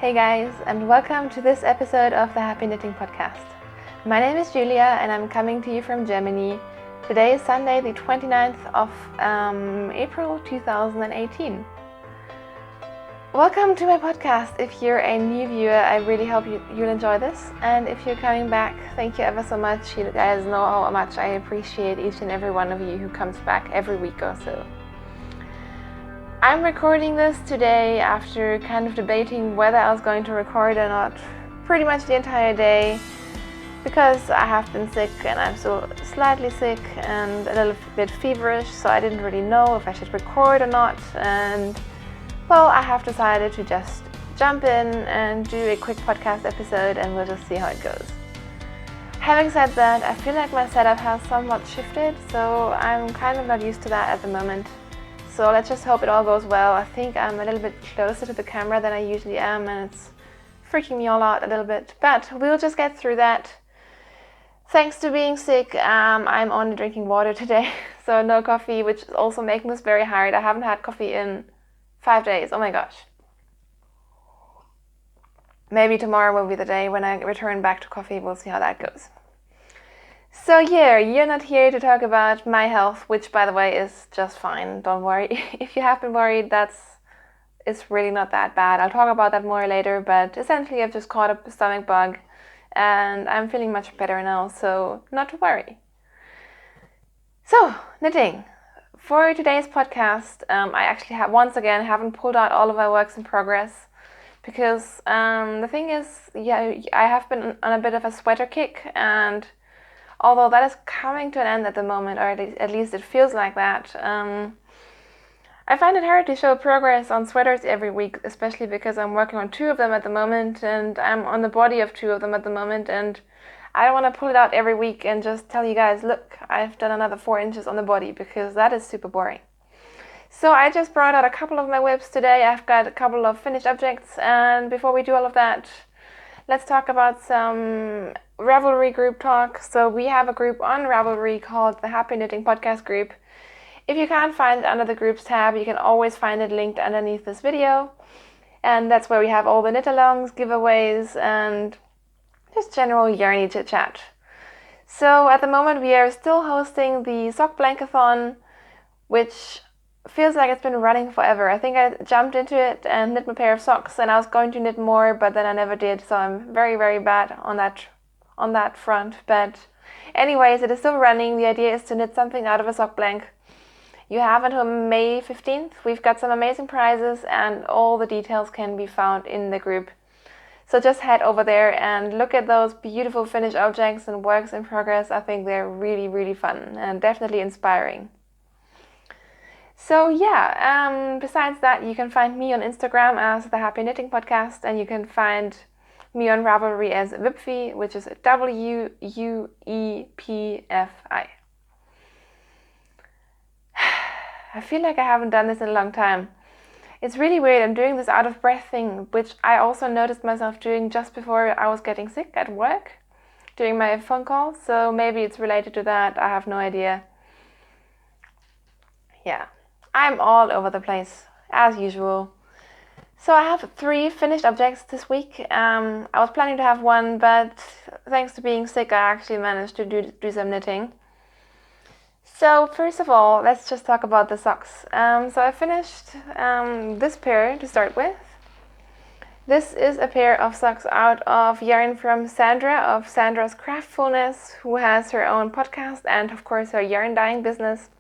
Hey guys, and welcome to this episode of the Happy Knitting Podcast. My name is Julia and I'm coming to you from Germany. Today is Sunday, the 29th of April 2018. Welcome to my podcast. If you're a new viewer, I really hope you'll enjoy this. And if you're coming back, thank you ever so much. You guys know how much I appreciate each and every one of you who comes back every week or so. I'm recording this today after kind of debating whether I was going to record or not pretty much the entire day, because I have been sick and I'm still slightly sick and a little bit feverish, so I didn't really know if I should record or not. And well, I have decided to just jump in and do a quick podcast episode and we'll just see how it goes. Having said that, I feel like my setup has somewhat shifted, so I'm kind of not used to that at the moment. So let's just hope it all goes well. I think I'm a little bit closer to the camera than I usually am and it's freaking me all out a little bit. But we'll just get through that. Thanks to being sick, I'm only drinking water today. So no coffee, which is also making this very hard. I haven't had coffee in 5 days. Oh my gosh. Maybe tomorrow will be the day when I return back to coffee. We'll see how that goes. So yeah, you're not here to talk about my health, which by the way is just fine. Don't worry. If you have been worried, it's really not that bad. I'll talk about that more later, but essentially I've just caught a stomach bug and I'm feeling much better now, so not to worry. So, knitting. For today's podcast, I actually haven't pulled out all of my works in progress because the thing is, I have been on a bit of a sweater kick, and although that is coming to an end at the moment, or at least it feels like that, I find it hard to show progress on sweaters every week, especially because I'm working on 2 of them at the moment, and I'm on the body of 2 of them at the moment, and I don't want to pull it out every week and just tell you guys, look, I've done another 4 inches on the body, because that is super boring. So I just brought out a couple of my whips today. I've got a couple of finished objects, and before we do all of that, let's talk about some Ravelry group talk. So we have a group on Ravelry called the Happy Knitting Podcast Group. If you can't find it under the groups tab, you can always find it linked underneath this video. And that's where we have all the knit-alongs, giveaways, and just general yarny chit-chat. So at the moment we are still hosting the sock blankathon, which feels like it's been running forever. I think I jumped into it and knit my pair of socks, and I was going to knit more, but then I never did, so I'm very, very bad on that front. But anyways, it is still running. The idea is to knit something out of a sock blank. You have until May 15th. We've got some amazing prizes, and all the details can be found in the group. So just head over there and look at those beautiful finished objects and works in progress. I think they're really, really fun and definitely inspiring. So yeah, besides that, you can find me on Instagram as the Happy Knitting Podcast, and you can find me on Ravelry as Wipfi, which is WUEPFI. I feel like I haven't done this in a long time. It's really weird. I'm doing this out of breath thing, which I also noticed myself doing just before I was getting sick at work during my phone call. So maybe it's related to that. I have no idea. Yeah, I'm all over the place as usual. So I have 3 finished objects this week. I was planning to have 1, but thanks to being sick, I actually managed to do some knitting. So first of all, let's just talk about the socks. So I finished this pair to start with. This is a pair of socks out of yarn from Sandra of Sandra's Craftfulness, who has her own podcast and of course her yarn dyeing business.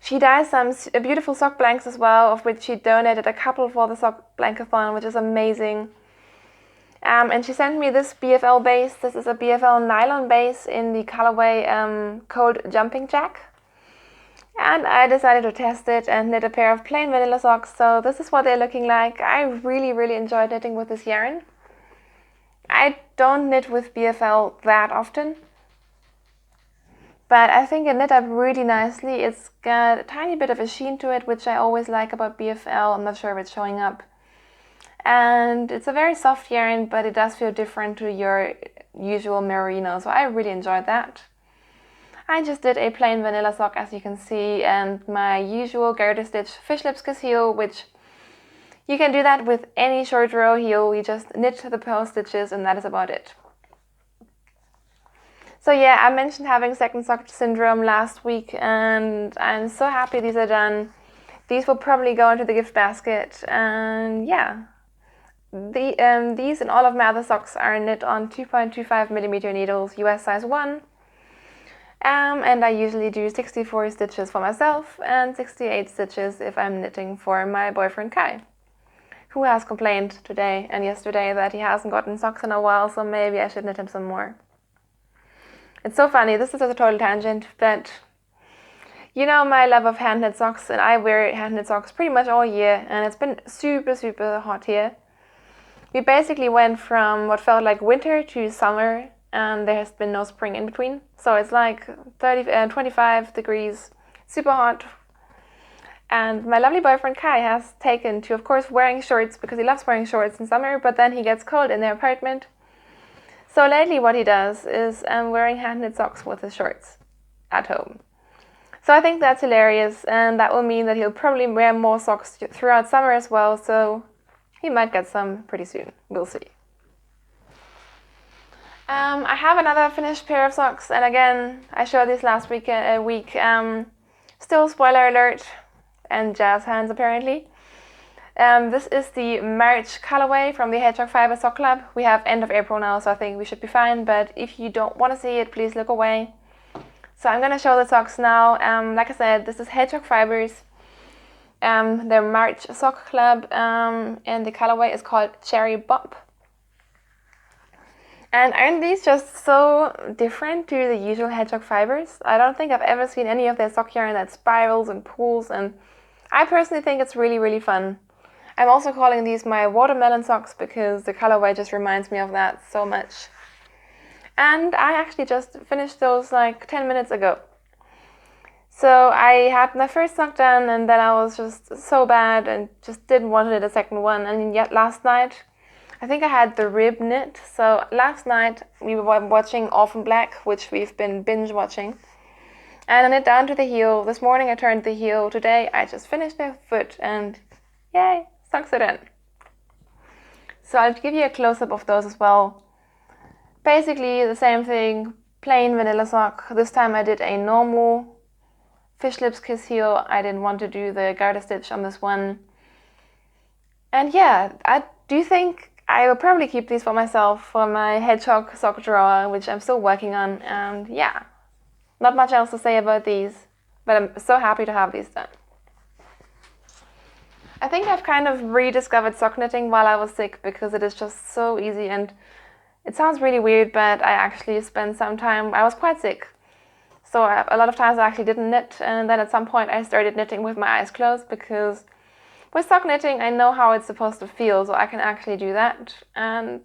She dyes some beautiful sock blanks as well, of which she donated a couple for the sock blankathon, which is amazing. And she sent me this BFL base. This is a BFL nylon base in the colorway Cold Jumping Jack. And I decided to test it and knit a pair of plain vanilla socks. So this is what they're looking like. I really, really enjoyed knitting with this yarn. I don't knit with BFL that often, but I think it knit up really nicely. It's got a tiny bit of a sheen to it, which I always like about BFL. I'm not sure if it's showing up. And it's a very soft yarn, but it does feel different to your usual merino, so I really enjoyed that. I just did a plain vanilla sock, as you can see, and my usual garter stitch fish lips conceal, which You can do that with any short row heel. You just knit the post stitches and that is about it. So yeah, I mentioned having second sock syndrome last week and I'm so happy these are done. These will probably go into the gift basket, and yeah. These and all of my other socks are knit on 2.25mm needles, US size 1. And I usually do 64 stitches for myself and 68 stitches if I'm knitting for my boyfriend Kai, who has complained today and yesterday that he hasn't gotten socks in a while, so maybe I should knit him some more. It's so funny, this is a total tangent, but you know my love of hand knit socks, and I wear hand knit socks pretty much all year, and it's been super hot here. We basically went from what felt like winter to summer, and there has been no spring in between. So it's like 25 degrees, super hot. And my lovely boyfriend Kai has taken to, of course, wearing shorts because he loves wearing shorts in summer, but then he gets cold in the apartment. So lately what he does is wearing hand knit socks with his shorts at home. So I think that's hilarious, and that will mean that he'll probably wear more socks throughout summer as well, so he might get some pretty soon. We'll see. I have another finished pair of socks, and again, I showed this last week. Still spoiler alert, and jazz hands apparently. This is the March colorway from the Hedgehog Fiber Sock Club. We have end of April now, so I think we should be fine, but if you don't want to see it, please look away. So I'm going to show the socks now. Like I said, this is Hedgehog Fibers. Their March Sock Club, and the colorway is called Cherry Bop. And aren't these just so different to the usual Hedgehog Fibers? I don't think I've ever seen any of their sock yarn that spirals and pulls, and I personally think it's really fun. I'm also calling these my watermelon socks because the colorway just reminds me of that so much. And I actually just finished those like 10 minutes ago. So I had my first sock done, and then I was just so bad and just didn't want to knit a second one. And yet last night, I think I had the rib knit. So last night we were watching Orphan Black, which we've been binge watching. And I knit down to the heel. This morning I turned the heel. Today I just finished the foot, and yay, socks are done. So I'll give you a close-up of those as well. Basically the same thing, plain vanilla sock. This time I did a normal fish lips kiss heel. I didn't want to do the garter stitch on this one. And yeah, I do think I will probably keep these for myself for my hedgehog sock drawer, which I'm still working on. And yeah, not much else to say about these, but I'm so happy to have these done. I think I've kind of rediscovered sock knitting while I was sick because it is just so easy, and it sounds really weird, but I actually spent some time, I was quite sick. So a lot of times I actually didn't knit, and then at some point I started knitting with my eyes closed because with sock knitting I know how it's supposed to feel, so I can actually do that. And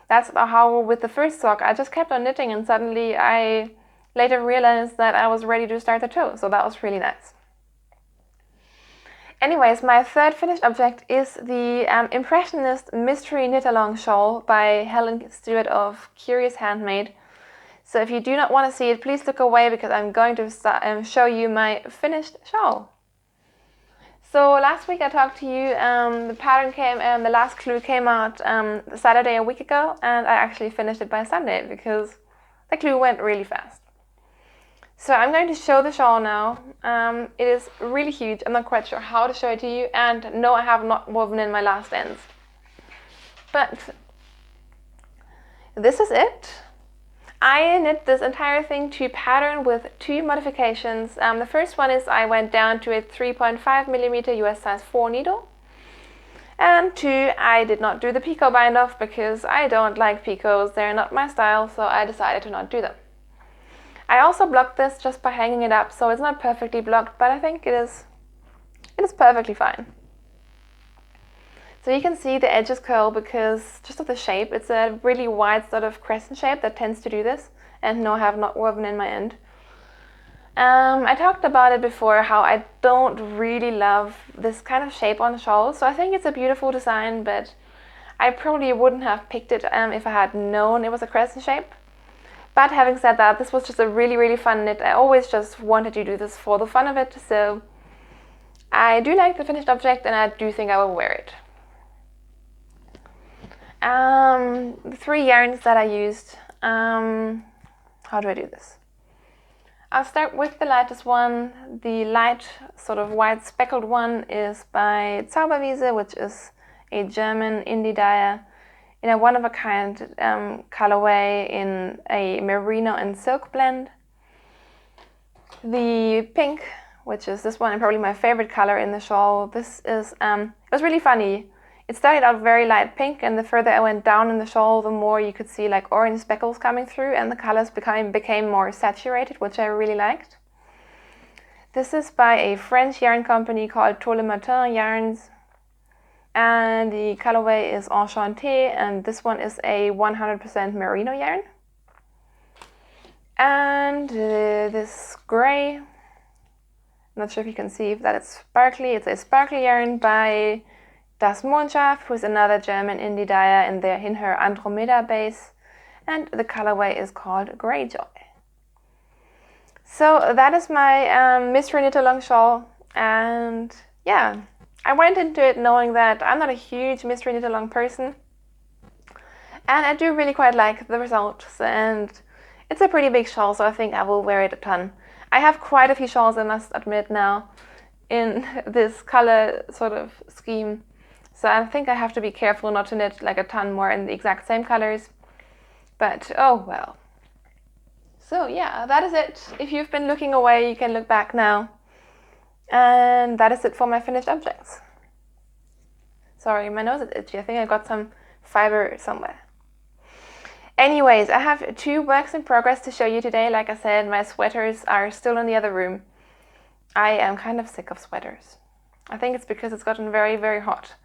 that's how with the first sock I just kept on knitting, and suddenly I later realized that I was ready to start the toe, so that was really nice. Anyways, my third finished object is the Impressionist Mystery Knit-Along Shawl by Helen Stewart of Curious Handmade. So if you do not want to see it, please look away because I'm going to show you my finished shawl. So last week I talked to you, the pattern came and the last clue came out Saturday a week ago, and I actually finished it by Sunday because the clue went really fast. So I'm going to show the shawl now. It is really huge. I'm not quite sure how to show it to you, and no, I have not woven in my last ends. But this is it. I knit this entire thing to pattern with 2 modifications. The first one is I went down to a 3.5mm US size 4 needle. And 2, I did not do the picot bind off because I don't like picots. They're not my style, so I decided to not do them. I also blocked this just by hanging it up, so it's not perfectly blocked, but I think it is perfectly fine. So you can see the edges curl because just of the shape. It's a really wide sort of crescent shape that tends to do this, and no, I have not woven in my end. I talked about it before, how I don't really love this kind of shape on shawls, so I think it's a beautiful design, but I probably wouldn't have picked it if I had known it was a crescent shape. But having said that, this was just a really fun knit. I always just wanted to do this for the fun of it, so I do like the finished object and I do think I will wear it. The 3 yarns that I used. How do I do this? I'll start with the lightest one. The light, sort of white speckled one is by Zauberwiese, which is a German indie dyer in a one-of-a-kind colorway in a merino and silk blend. The pink, which is this one and probably my favorite color in the shawl, this is, it was really funny. It started out very light pink, and the further I went down in the shawl, the more you could see like orange speckles coming through, and the colors became more saturated, which I really liked. This is by a French yarn company called Tôt le Matin Yarns, and the colorway is Enchanté, and this one is a 100% merino yarn. And this gray, I'm not sure if you can see that it's sparkly. It's a sparkly yarn by Das Mondschaf, who is another German indie dyer in her Andromeda base, and the colorway is called Greyjoy. So that is my mystery knit-along shawl, and yeah, I went into it knowing that I'm not a huge mystery knit-along person, and I do really quite like the results, and it's a pretty big shawl, so I think I will wear it a ton. I have quite a few shawls, I must admit now, in this color sort of scheme. So I think I have to be careful not to knit like a ton more in the exact same colors. But oh well. So yeah, that is it. If you've been looking away, you can look back now. And that is it for my finished objects. Sorry, my nose is itchy. I think I got some fiber somewhere. Anyways, I have 2 works in progress to show you today. Like I said, my sweaters are still in the other room. I am kind of sick of sweaters. I think it's because it's gotten very, very hot.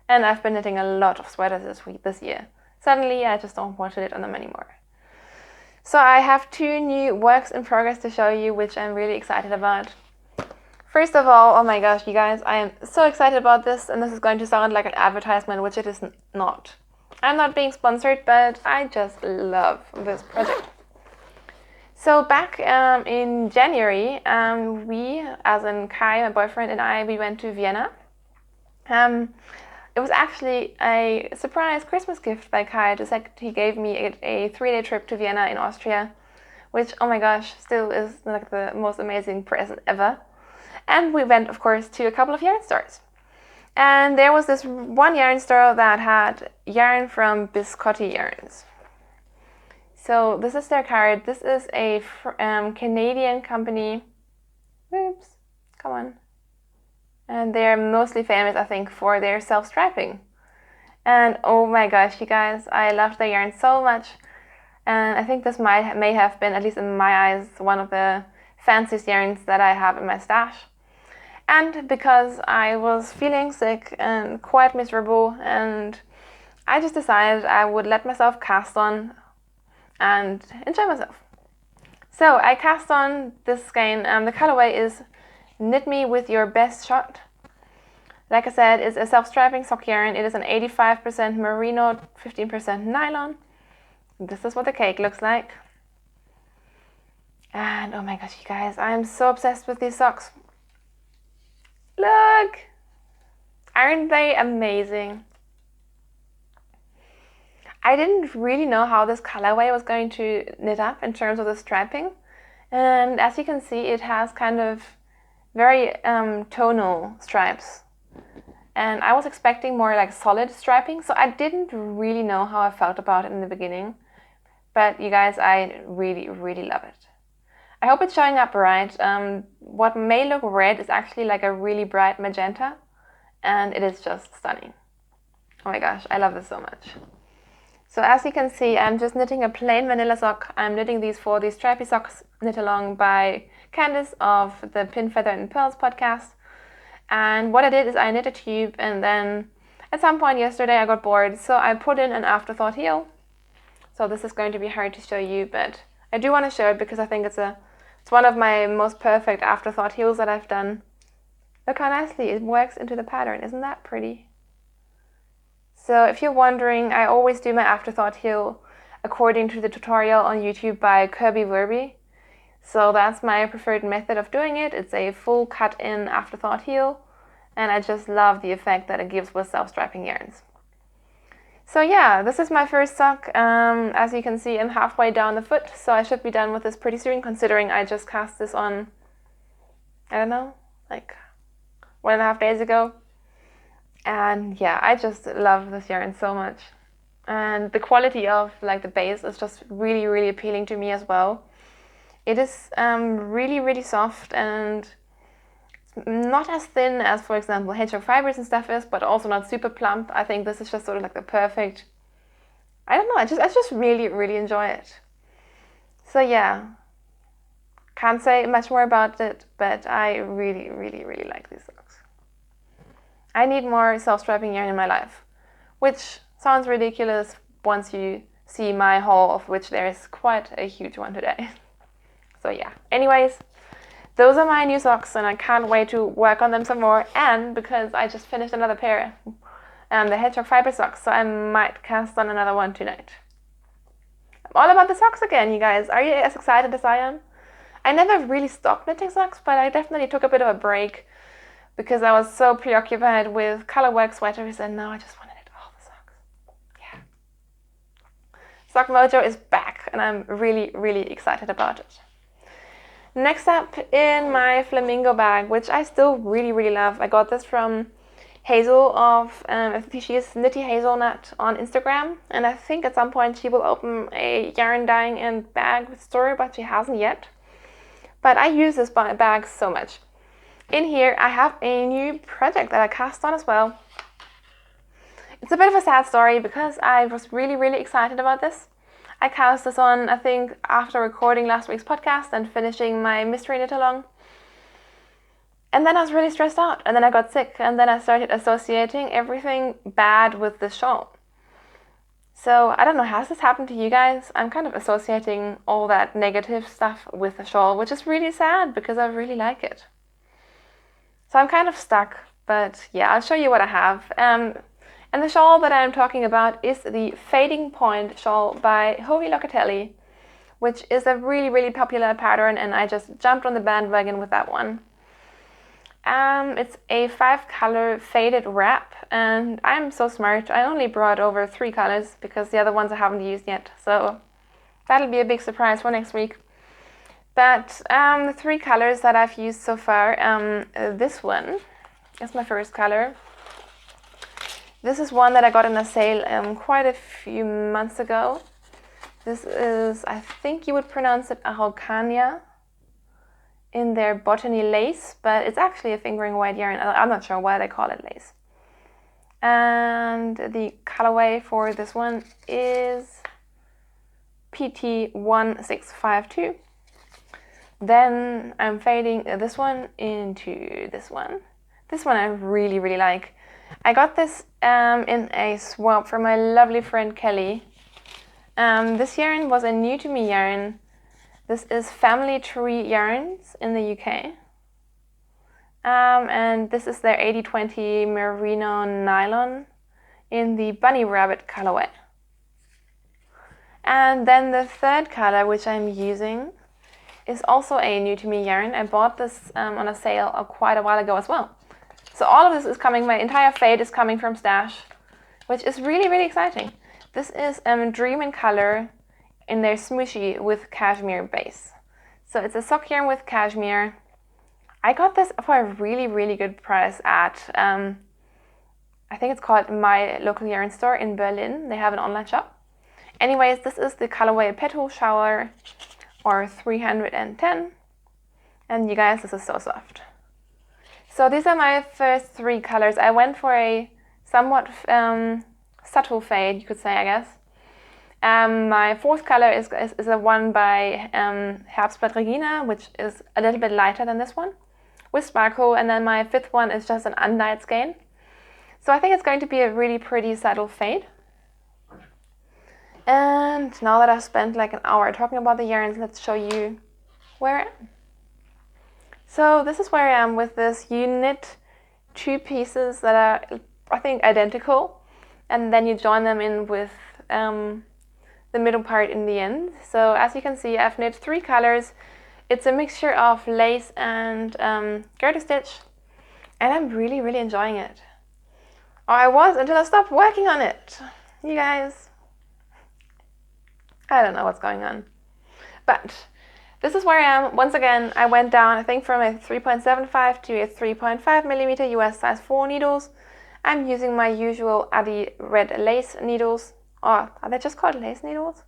And I've been knitting a lot of sweaters this year. Suddenly, I just don't want to knit on them anymore. So I have 2 new works in progress to show you, which I'm really excited about. First of all, oh my gosh, you guys, I am so excited about this, and this is going to sound like an advertisement, which it is not. I'm not being sponsored, but I just love this project. So back in January, we, as in Kai, my boyfriend, and I, we went to Vienna. It was actually a surprise Christmas gift by Kai. He gave me a 3-day trip to Vienna in Austria, which, oh my gosh, still is like the most amazing present ever. And we went, of course, to a couple of yarn stores. And there was this one yarn store that had yarn from Biscotti Yarns. So this is their card. This is a Canadian company. Oops, come on. And they're mostly famous, I think, for their self-striping. And oh my gosh, you guys, I loved the yarn so much. And I think this may have been, at least in my eyes, one of the fanciest yarns that I have in my stash. And because I was feeling sick and quite miserable, and I just decided I would let myself cast on and enjoy myself. So I cast on this skein. The colorway is Knit Me With Your Best Shot. Like I said, it's a self-striping sock yarn. It is an 85% merino, 15% nylon. This is what the cake looks like. And oh my gosh, you guys, I'm so obsessed with these socks. Look! Aren't they amazing? I didn't really know how this colorway was going to knit up in terms of the striping. And as you can see, it has kind of very tonal stripes. And I was expecting more like solid striping, so I didn't really know how I felt about it in the beginning. But you guys, I really, really love it. I hope it's showing up right. What may look red is actually like a really bright magenta, and it is just stunning. Oh my gosh, I love this so much. So as you can see, I'm just knitting a plain vanilla sock. I'm knitting these for the Stripy Socks Knit Along by Candice of the Pin, Feather and Pearls podcast. And what I did is I knit a tube, and then at some point yesterday I got bored, so I put in an afterthought heel. So this is going to be hard to show you, but I do want to show it because I think it's one of my most perfect afterthought heels that I've done. Look how nicely it works into the pattern. Isn't that pretty? So if you're wondering, I always do my afterthought heel according to the tutorial on YouTube by Kirby Verby. So that's my preferred method of doing it. It's a full cut-in afterthought heel and I just love the effect that it gives with self-striping yarns. So yeah, this is my first sock. As you can see, I'm halfway down the foot, so I should be done with this pretty soon, considering I just cast this on, I don't know, like 1.5 days ago. And yeah, I just love this yarn so much. And the quality of like the base is just really, really appealing to me as well. It is really, really soft and not as thin as, for example, hedgehog fibers and stuff is, but also not super plump. I think this is just sort of like the perfect, I don't know, I just really, really enjoy it. So yeah, can't say much more about it, but I really, really, really like these socks. I need more self-striping yarn in my life, which sounds ridiculous once you see my haul, of which there is quite a huge one today. So yeah, anyways, those are my new socks, and I can't wait to work on them some more. And because I just finished another pair, the hedgehog fiber socks, so I might cast on another one tonight. I'm all about the socks again, you guys. Are you as excited as I am? I never really stopped knitting socks, but I definitely took a bit of a break because I was so preoccupied with colorwork sweaters, and now I just want to knit all the socks. Yeah. Sock Mojo is back, and I'm really, really excited about it. Next up in my flamingo bag, which I still really, really love. I got this from Hazel of, I think she is Knitty Hazelnut on Instagram. And I think at some point she will open a yarn dyeing and bag store, but she hasn't yet. But I use this bag so much. In here I have a new project that I cast on as well. It's a bit of a sad story because I was really, really excited about this. I cast this on, I think, after recording last week's podcast and finishing my mystery knit along. And then I was really stressed out, and then I got sick, and then I started associating everything bad with the shawl. So I don't know, has this happened to you guys? I'm kind of associating all that negative stuff with the shawl, which is really sad because I really like it. So I'm kind of stuck, but yeah, I'll show you what I have. And the shawl that I'm talking about is the Fading Point shawl by Hovi Locatelli, which is a really, really popular pattern, and I just jumped on the bandwagon with that one. It's a 5-color faded wrap, and I'm so smart. I only brought over 3 colors because the other ones I haven't used yet, so that'll be a big surprise for next week. But the 3 colors that I've used so far, this one is my first color. This is one that I got in a sale quite a few months ago. This is, I think you would pronounce it Araucania in their botany lace, but it's actually a fingering weight yarn. I'm not sure why they call it lace. And the colorway for this one is PT1652. Then I'm fading this one into this one. This one I really, really like. I got this in a swap from my lovely friend Kelly. This yarn was a new to me yarn. This is Family Tree Yarns in the UK. And this is their 80/20 merino nylon in the bunny rabbit colorway. And then the third color, which I'm using, is also a new to me yarn. I bought this on a sale quite a while ago as well. So all of this is coming, my entire fade is coming from Stash, which is really, really exciting. This is Dream in Color in their smooshy with cashmere base. So it's a sock yarn with cashmere. I got this for a really, really good price at, I think it's called My Local Yarn Store in Berlin. They have an online shop. Anyways, this is the colorway Petal Shower, or 310. And you guys, this is so soft. So these are my first 3 colors. I went for a somewhat subtle fade, you could say, I guess. My 4th color is a one by Herbstblatt Regina, which is a little bit lighter than this one, with sparkle. And then my 5th one is just an undyed skein. So I think it's going to be a really pretty subtle fade. And now that I've spent like an hour talking about the yarns, let's show you where I am. So this is where I am with this. You knit 2 pieces that are, I think, identical, and then you join them in with the middle part in the end. So as you can see, I've knit 3 colors. It's a mixture of lace and garter stitch. And I'm really, really enjoying it. Or I was until I stopped working on it. You guys, I don't know what's going on. But this is where I am. Once again, I went down, I think, from a 3.75 to a 3.5 millimeter US size 4 needles. I'm using my usual Addi red lace needles. Or are they just called lace needles?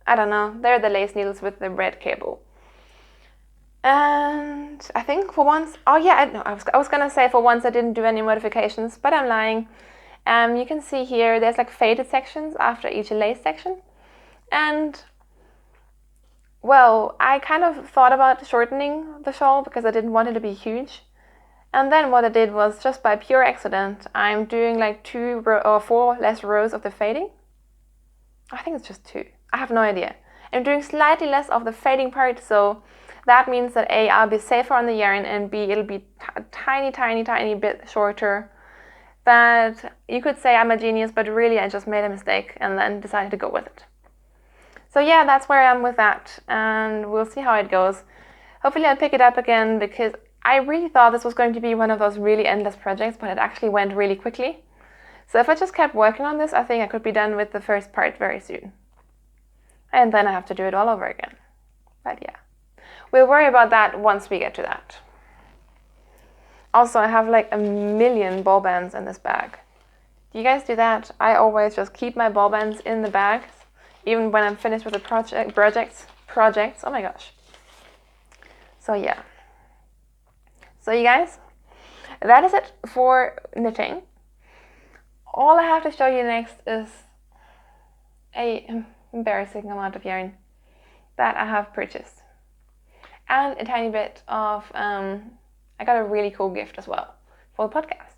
I don't know. They're the lace needles with the red cable. And I think for once, I was gonna say for once I didn't do any modifications, but I'm lying. You can see here there's like faded sections after each lace section. And well, I kind of thought about shortening the shawl because I didn't want it to be huge. And then what I did was, just by pure accident, I'm doing like 2 or 4 less rows of the fading. I think it's just 2. I have no idea. I'm doing slightly less of the fading part, so that means that A, I'll be safer on the yarn, and B, it'll be a tiny bit shorter. But you could say I'm a genius, but really I just made a mistake and then decided to go with it. So yeah, that's where I am with that, and we'll see how it goes. Hopefully I'll pick it up again, because I really thought this was going to be one of those really endless projects, but it actually went really quickly. So if I just kept working on this, I think I could be done with the first part very soon. And then I have to do it all over again. But yeah, we'll worry about that once we get to that. Also, I have like a million ball bands in this bag. Do you guys do that? I always just keep my ball bands in the bags, even when I'm finished with the projects. Oh my gosh. So yeah. So you guys, that is it for knitting. All I have to show you next is a embarrassing amount of yarn that I have purchased. And a tiny bit of, I got a really cool gift as well for the podcast.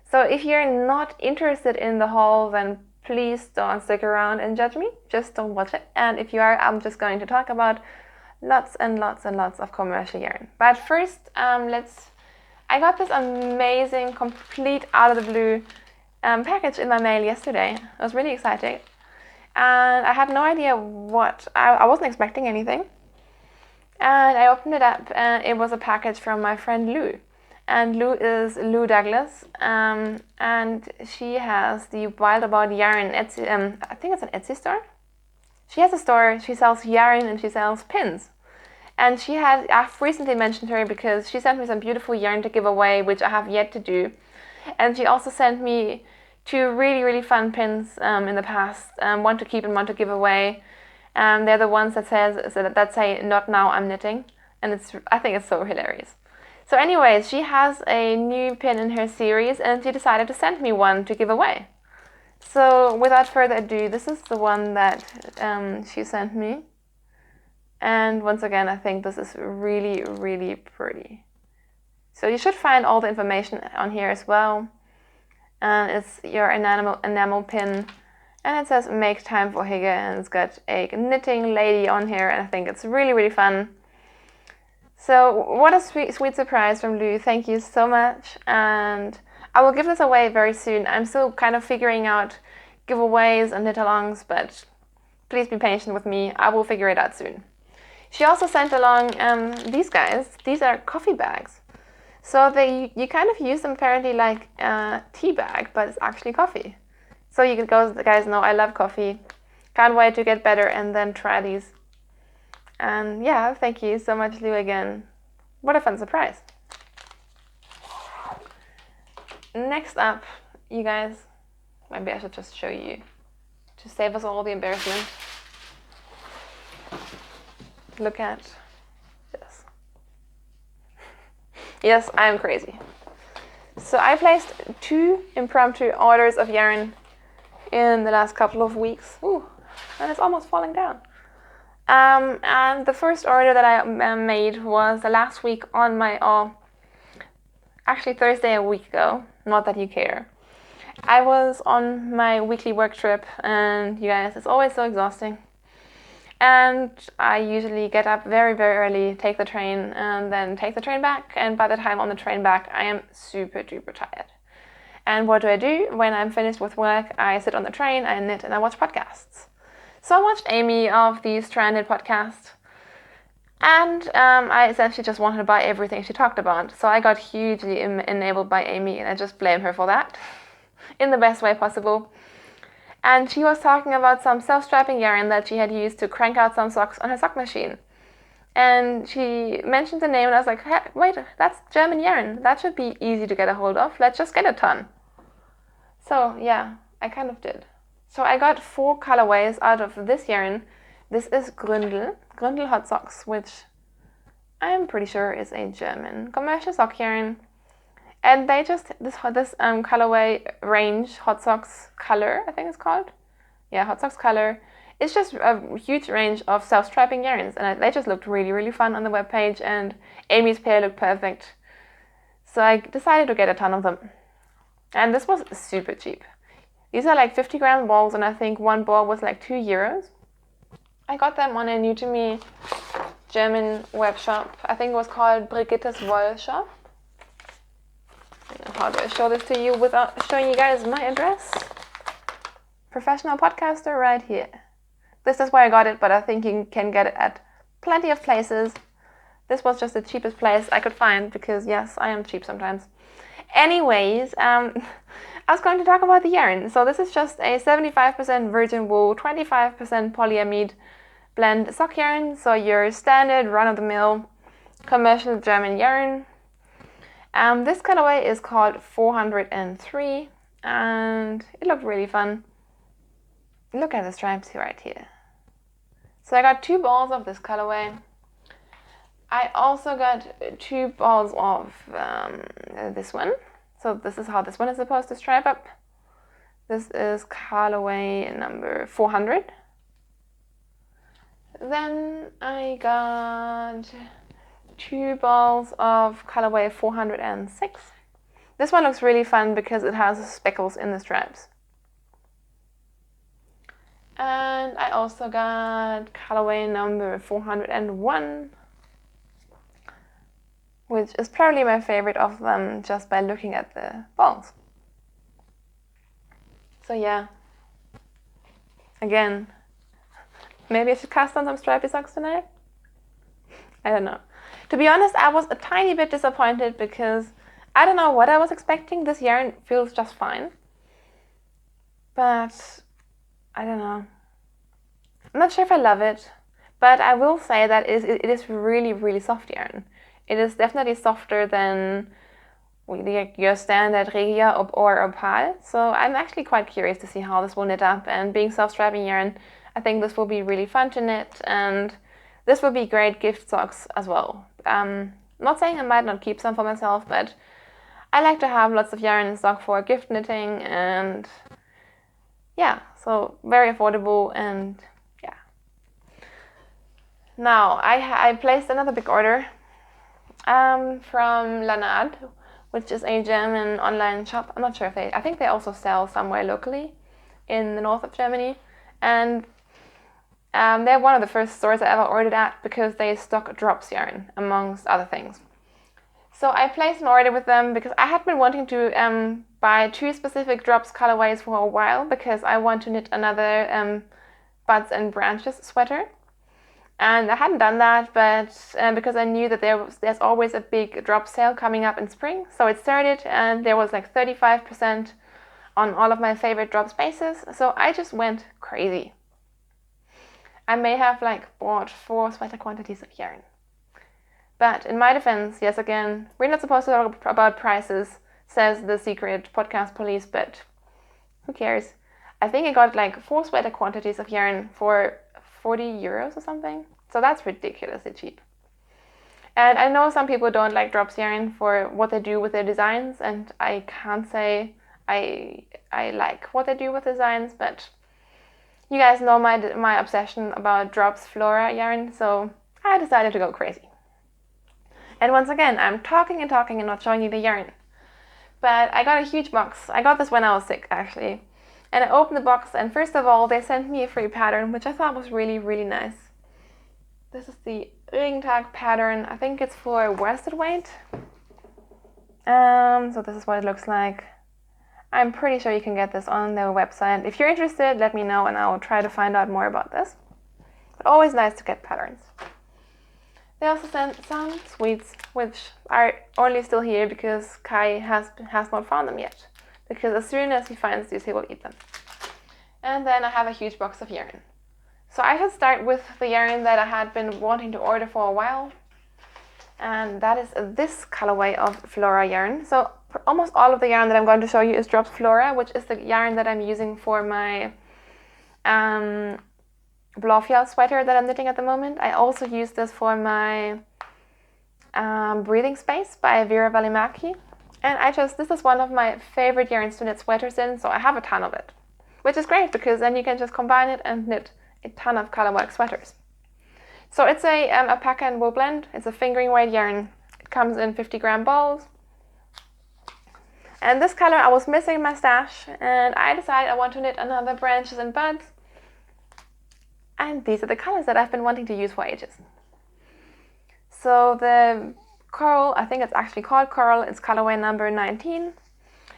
So if you're not interested in the haul, then please don't stick around and judge me. Just don't watch it. And if you are, I'm just going to talk about lots and lots and lots of commercial yarn. But first, I got this amazing, complete out of the blue package in my mail yesterday. It was really exciting. And I had no idea what, I wasn't expecting anything. And I opened it up, and it was a package from my friend Lou. And Lou is Lou Douglas, and she has the Wild About Yarn Etsy, I think it's an Etsy store. She has a store, she sells yarn and she sells pins. And I've recently mentioned her because she sent me some beautiful yarn to give away, which I have yet to do. And she also sent me 2 really, really fun pins in the past, one to keep and one to give away. They're the ones that say "Not now, I'm knitting," and I think it's so hilarious. So anyways, she has a new pin in her series, and she decided to send me one to give away. So without further ado, this is the one that she sent me. And once again, I think this is really, really pretty. So you should find all the information on here as well. It's your enamel pin. And it says "Make time for Hygge," and it's got a knitting lady on here, and I think it's really, really fun. So what a sweet surprise from Lou. Thank you so much. And I will give this away very soon. I'm still kind of figuring out giveaways and knit-alongs, but please be patient with me. I will figure it out soon. She also sent along these guys. These are coffee bags. So you kind of use them apparently like a tea bag, but it's actually coffee. So you guys know I love coffee. Can't wait to get better and then try these. And yeah, thank you so much, Lou, again. What a fun surprise. Next up, you guys, maybe I should just show you to save us all the embarrassment. Look at this. Yes, I'm crazy. So I placed 2 impromptu orders of yarn in the last couple of weeks. Ooh, and it's almost falling down. And the first order that I made was the last week on actually Thursday a week ago. Not that you care. I was on my weekly work trip, and you guys, it's always so exhausting. And I usually get up very, very early, take the train, and then take the train back. And by the time on the train back, I am super duper tired. And what do? When I'm finished with work, I sit on the train, I knit, and I watch podcasts. So I watched Amy of the Stranded podcast. And I essentially just wanted to buy everything she talked about. So I got hugely enabled by Amy, and I just blame her for that in the best way possible. And she was talking about some self-strapping yarn that she had used to crank out some socks on her sock machine. And she mentioned the name, and I was like, hey, wait, that's German yarn. That should be easy to get a hold of. Let's just get a ton. So yeah, I kind of did. So I got 4 colorways out of this yarn. This is Gründel hot socks, which I'm pretty sure is a German commercial sock yarn. And they just, this colorway range, hot socks color, I think it's called. Yeah, hot socks color. It's just a huge range of self-strapping yarns, and they just looked really, really fun on the webpage, and Amy's pair looked perfect. So I decided to get a ton of them. And this was super cheap. These are like 50-gram balls, and I think one ball was like €2. I got them on a new to me German web shop. I think it was called Brigitte's Woll Shop. How do I show this to you without showing you guys my address? Professional podcaster right here. This is where I got it, but I think you can get it at plenty of places. This was just the cheapest place I could find because, yes, I am cheap sometimes. Anyways, I was going to talk about the yarn. So this is just a 75% virgin wool, 25% polyamide blend sock yarn. So your standard run-of-the-mill commercial German yarn. This colorway is called 403, and it looked really fun. Look at the stripes right here. So I got 2 balls of this colorway. I also got 2 balls of this one. So this is how this one is supposed to stripe up. This is colorway number 400. Then I got 2 balls of colorway 406. This one looks really fun because it has speckles in the stripes. And I also got colorway number 401, which is probably my favorite of them just by looking at the balls. So yeah, again, maybe I should cast on some stripy socks tonight? I don't know. To be honest, I was a tiny bit disappointed because I don't know what I was expecting. This yarn feels just fine. But I don't know. I'm not sure if I love it, but I will say that it is really, really soft yarn. It is definitely softer than your standard Regia or Opal. So I'm actually quite curious to see how this will knit up. And being self-strapping yarn, I think this will be really fun to knit, and this will be great gift socks as well. I'm not saying I might not keep some for myself, but I like to have lots of yarn in stock for gift knitting, and yeah, so very affordable, and yeah. Now I placed another big order from Lanad, which is a German online shop. I'm not sure if I think they also sell somewhere locally in the north of Germany, and they're one of the first stores I ever ordered at because they stock drops yarn, amongst other things. So I placed an order with them because I had been wanting to buy 2 specific drops colorways for a while because I want to knit another Buds and Branches sweater. And I hadn't done that, but because I knew that there's always a big drop sale coming up in spring. So it started, and there was like 35% on all of my favorite drop spaces. So I just went crazy. I may have bought 4 sweater quantities of yarn. But in my defense, yes, again, we're not supposed to talk about prices, says the secret podcast police, but who cares? I think I got 4 sweater quantities of yarn for €40 or something. So that's ridiculously cheap. And I know some people don't like drops yarn for what they do with their designs, and I can't say I like what they do with designs, but you guys know my obsession about drops flora yarn, so I decided to go crazy. And once again, I'm talking and not showing you the yarn. But I got a huge box. I got this when I was sick, actually. And I opened the box, and first of all, they sent me a free pattern, which I thought was really, really nice. This is the Regentag pattern. I think it's for worsted weight. So this is what it looks like. I'm pretty sure you can get this on their website. If you're interested, let me know, and I'll try to find out more about this. But always nice to get patterns. They also sent some sweets, which are only still here because Kai has not found them yet. Because as soon as he finds these, he will eat them. And then I have a huge box of yarn. So I should start with the yarn that I had been wanting to order for a while. And that is this colorway of Flora yarn. So almost all of the yarn that I'm going to show you is Drops Flora, which is the yarn that I'm using for my Blåfjell sweater that I'm knitting at the moment. I also use this for my Breathing Space by Vera Välimäki. And this is one of my favorite yarns to knit sweaters in, so I have a ton of it. Which is great because then you can just combine it and knit a ton of colorwork sweaters. So it's a alpaca and wool blend. It's a fingering weight yarn. It comes in 50-gram balls. And this color I was missing in my stash, and I decided I want to knit another branches and buds. And these are the colors that I've been wanting to use for ages. So the coral, I think it's actually called coral, it's colorway number 19.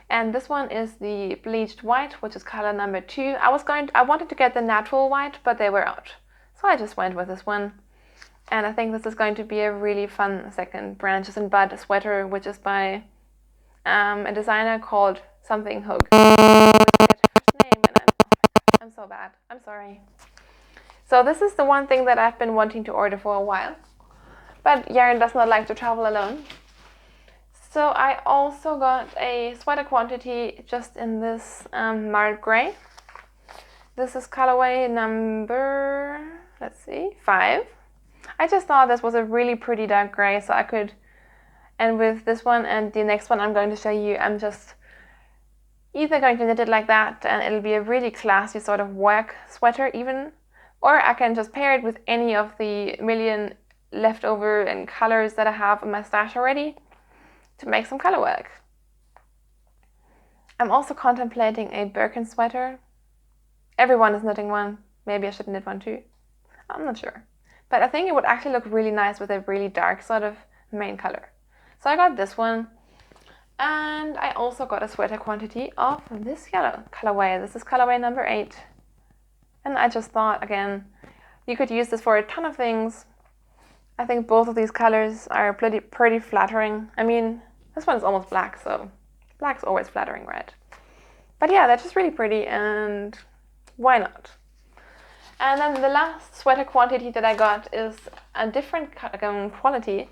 And this one is the bleached white, which is color number 2. I wanted to get the natural white, but they were out. So I just went with this one. And I think this is going to be a really fun second branches and bud sweater, which is by a designer called something Hogue. Name, and I'm so bad. I'm sorry. So this is the one thing that I've been wanting to order for a while. But yarn does not like to travel alone. So I also got a sweater quantity just in this mild gray. This is colorway number, 5. I just thought this was a really pretty dark gray, so I could, and with this one and the next one I'm going to show you, I'm just either going to knit it like that and it'll be a really classy sort of work sweater even, or I can just pair it with any of the million leftover and colors that I have in my stash already to make some color work. I'm also contemplating a Birkin sweater. Everyone is knitting one. Maybe I should knit one too. I'm not sure. But I think it would actually look really nice with a really dark sort of main color. So I got this one. And I also got a sweater quantity of this yellow colorway. This is colorway number 8. And I just thought, again, you could use this for a ton of things. I think both of these colors are pretty flattering. I mean, this one is almost black, so black's always flattering, right? But yeah, they're just really pretty, and why not? And then the last sweater quantity that I got is a different quality,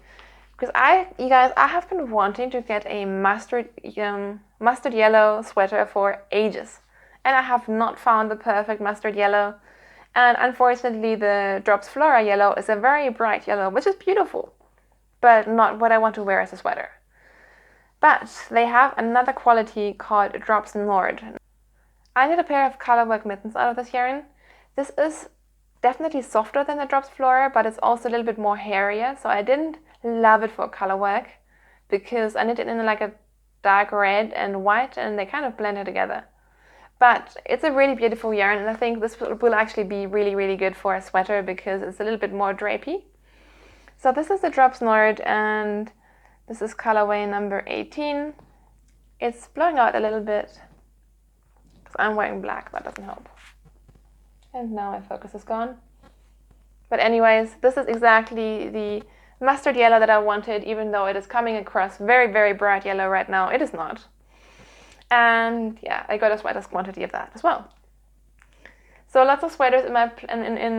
because you guys, I have been wanting to get a mustard yellow sweater for ages, and I have not found the perfect mustard yellow. And unfortunately, the Drops Flora yellow is a very bright yellow, which is beautiful, but not what I want to wear as a sweater. But they have another quality called Drops Nord. I knit a pair of colorwork mittens out of this yarn. This is definitely softer than the Drops Flora, but it's also a little bit more hairier, so I didn't love it for colorwork because I knit it in like a dark red and white, and they kind of blended together. But it's a really beautiful yarn, and I think this will actually be really, really good for a sweater because it's a little bit more drapey. So this is the Drops Nord, and this is colorway number 18. It's blowing out a little bit because I'm wearing black, that doesn't help. And now my focus is gone. But anyways, this is exactly the mustard yellow that I wanted, even though it is coming across very, very bright yellow right now. It is not. And yeah, I got a sweater quantity of that as well. So lots of sweaters in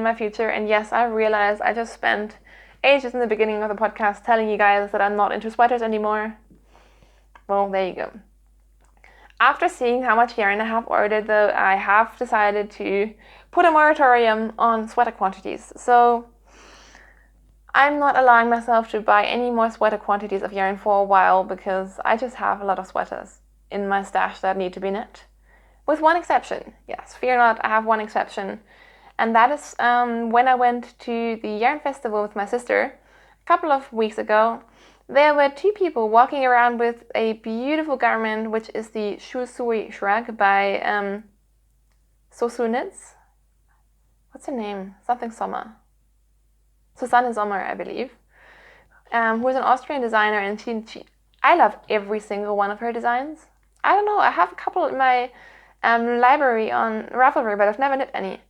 my future. And yes, I realize I just spent ages in the beginning of the podcast telling you guys that I'm not into sweaters anymore. Well, there you go. After seeing how much yarn I have ordered, though, I have decided to put a moratorium on sweater quantities. So I'm not allowing myself to buy any more sweater quantities of yarn for a while because I just have a lot of sweaters in my stash that need to be knit. With one exception. Yes, fear not, I have one exception. And that is when I went to the yarn festival with my sister a couple of weeks ago. There were 2 people walking around with a beautiful garment, which is the Shu Sui Shrug by Sosu Knits. What's her name? Something Sommer. Susanne Sommer, I believe. Who is an Austrian designer, and I love every single one of her designs. I don't know, I have a couple in my library on Ravelry, but I've never knit any.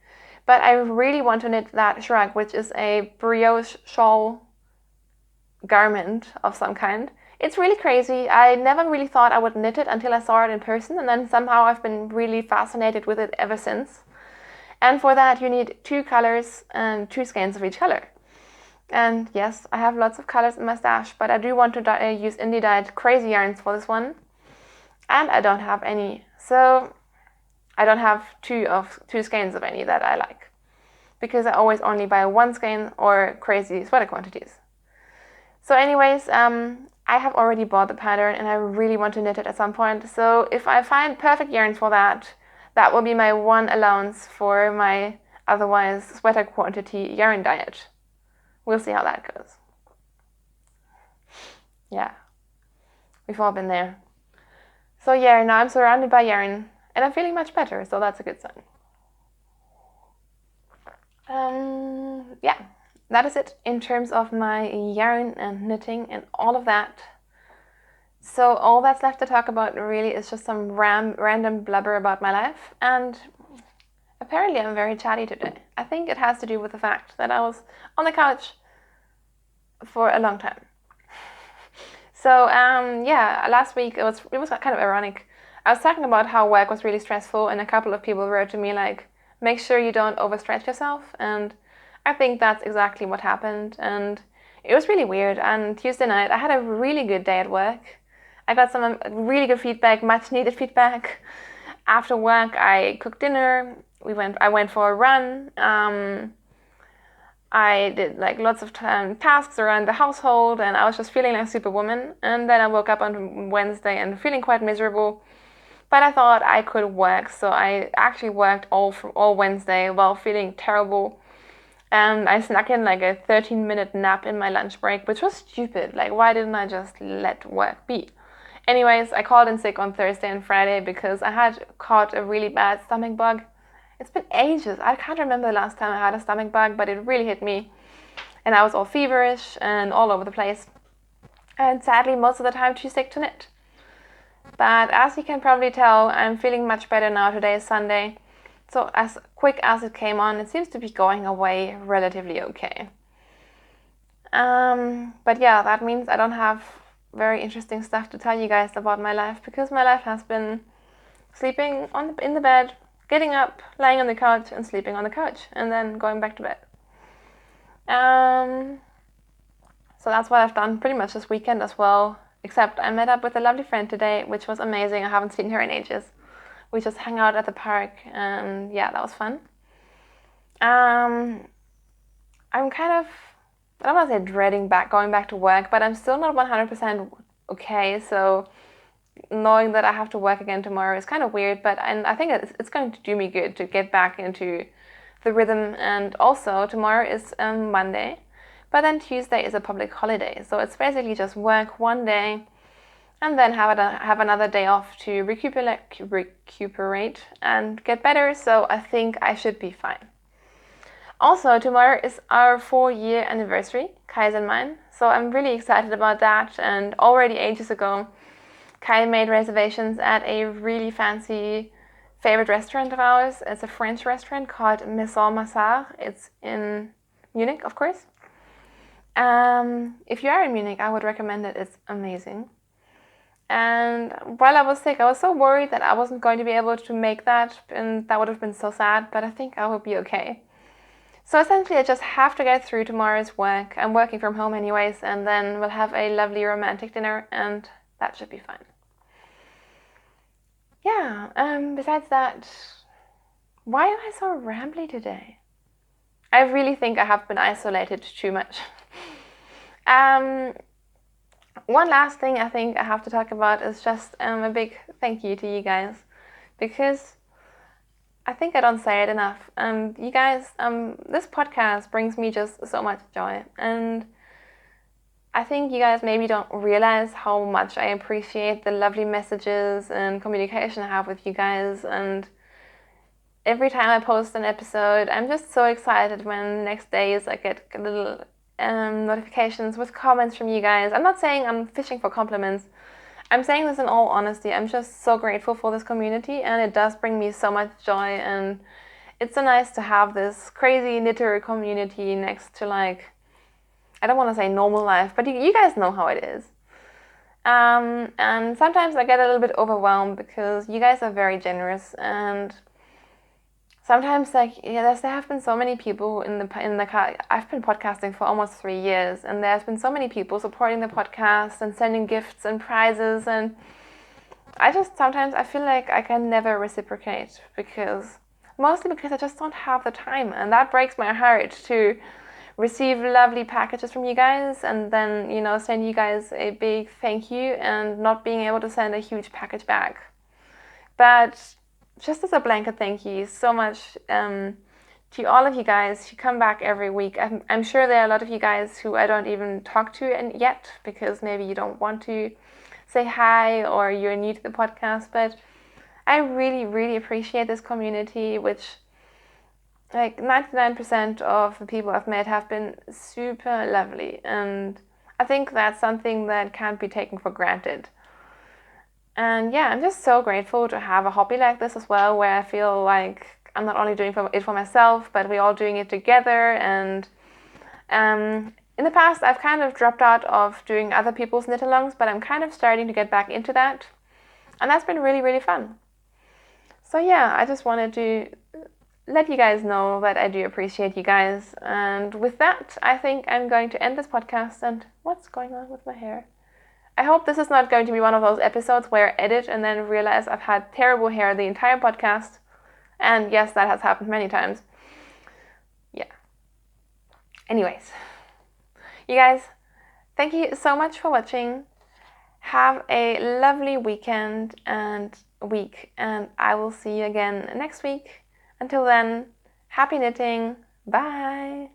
But I really want to knit that shrug, which is a brioche shawl garment of some kind. It's really crazy. I never really thought I would knit it until I saw it in person, and then somehow I've been really fascinated with it ever since. And for that you need 2 colors and 2 skeins of each color. And yes, I have lots of colors in my stash, but I do want to use indie dyed crazy yarns for this one. And I don't have any, so I don't have 2 skeins of any that I like, because I always only buy 1 skein or crazy sweater quantities. So anyways, I have already bought the pattern and I really want to knit it at some point. So if I find perfect yarns for that, that will be my one allowance for my otherwise sweater quantity yarn diet. We'll see how that goes. Yeah, we've all been there. So yeah, now I'm surrounded by yarn and I'm feeling much better, so that's a good sign. Yeah, that is it in terms of my yarn and knitting and all of that. So all that's left to talk about really is just some random blubber about my life, and apparently I'm very chatty today. I think it has to do with the fact that I was on the couch for a long time. So yeah, last week it was kind of ironic. I was talking about how work was really stressful, and a couple of people wrote to me like, make sure you don't overstretch yourself, and I think that's exactly what happened. And it was really weird. On Tuesday night I had a really good day at work. I got some really good feedback, much needed feedback. After work I cooked dinner, I went for a run, I did like lots of tasks around the household, and I was just feeling like superwoman. And then I woke up on Wednesday and feeling quite miserable, but I thought I could work, so I actually worked all Wednesday while feeling terrible. And I snuck in like a 13-minute nap in my lunch break, which was stupid. Like, why didn't I just let work be? Anyways, I called in sick on Thursday and Friday because I had caught a really bad stomach bug. It's been ages. I can't remember the last time I had a stomach bug, but it really hit me. And I was all feverish and all over the place. And sadly, most of the time too sick to knit. But as you can probably tell, I'm feeling much better now. Today is Sunday. So as quick as it came on, it seems to be going away relatively okay. But yeah, that means I don't have very interesting stuff to tell you guys about my life, because my life has been sleeping in the bed, getting up, lying on the couch and sleeping on the couch, and then going back to bed. So that's what I've done pretty much this weekend as well, except I met up with a lovely friend today, which was amazing. I haven't seen her in ages. We just hung out at the park, and yeah, that was fun. I'm kind of, I don't want to say dreading going back to work, but I'm still not 100% okay. So knowing that I have to work again tomorrow is kind of weird, but I think it's going to do me good to get back into the rhythm. And also tomorrow is Monday, but then Tuesday is a public holiday, so it's basically just work one day and then have another day off to recuperate and get better. So I think I should be fine. Also, tomorrow is our 4-year anniversary, Kai's and mine, so I'm really excited about that. And already ages ago, Kai made reservations at a really fancy favorite restaurant of ours. It's a French restaurant called Maison Massard. It's in Munich, of course. If you are in Munich, I would recommend it. It's amazing. And while I was sick, I was so worried that I wasn't going to be able to make that, and that would have been so sad, but I think I will be okay. So essentially I just have to get through tomorrow's work. I'm working from home anyways, and then we'll have a lovely romantic dinner, and that should be fine. Yeah, besides that, why am I so rambly today? I really think I have been isolated too much. One last thing I think I have to talk about is just a big thank you to you guys, because I think I don't say it enough. You guys, this podcast brings me just so much joy, and I think you guys maybe don't realize how much I appreciate the lovely messages and communication I have with you guys. And every time I post an episode, I'm just so excited when the next days I get little notifications with comments from you guys. I'm not saying I'm fishing for compliments. I'm saying this in all honesty. I'm just so grateful for this community, and it does bring me so much joy. And it's so nice to have this crazy knitter community next to like I don't want to say normal life, but you guys know how it is. And sometimes I get a little bit overwhelmed because you guys are very generous, and sometimes like there have been so many people in the car. I've been podcasting for almost 3 years, and there's been so many people supporting the podcast and sending gifts and prizes, and sometimes I feel like I can never reciprocate mostly because I just don't have the time, and that breaks my heart to receive lovely packages from you guys and then, send you guys a big thank you and not being able to send a huge package back. But just as a blanket thank you so much to all of you guys who come back every week. I'm sure there are a lot of you guys who I don't even talk to yet because maybe you don't want to say hi or you're new to the podcast, but I really, really appreciate this community, which like 99% of the people I've met have been super lovely, and I think that's something that can't be taken for granted. And yeah, I'm just so grateful to have a hobby like this as well, where I feel like I'm not only doing it for myself, but we're all doing it together. And in the past, I've kind of dropped out of doing other people's knit-alongs, but I'm kind of starting to get back into that. And that's been really, really fun. So yeah, I just wanted to let you guys know that I do appreciate you guys. And with that, I think I'm going to end this podcast. And what's going on with my hair? I hope this is not going to be one of those episodes where I edit and then realize I've had terrible hair the entire podcast. And yes, that has happened many times. Yeah. Anyways, you guys, thank you so much for watching. Have a lovely weekend and week, and I will see you again next week. Until then, happy knitting. Bye.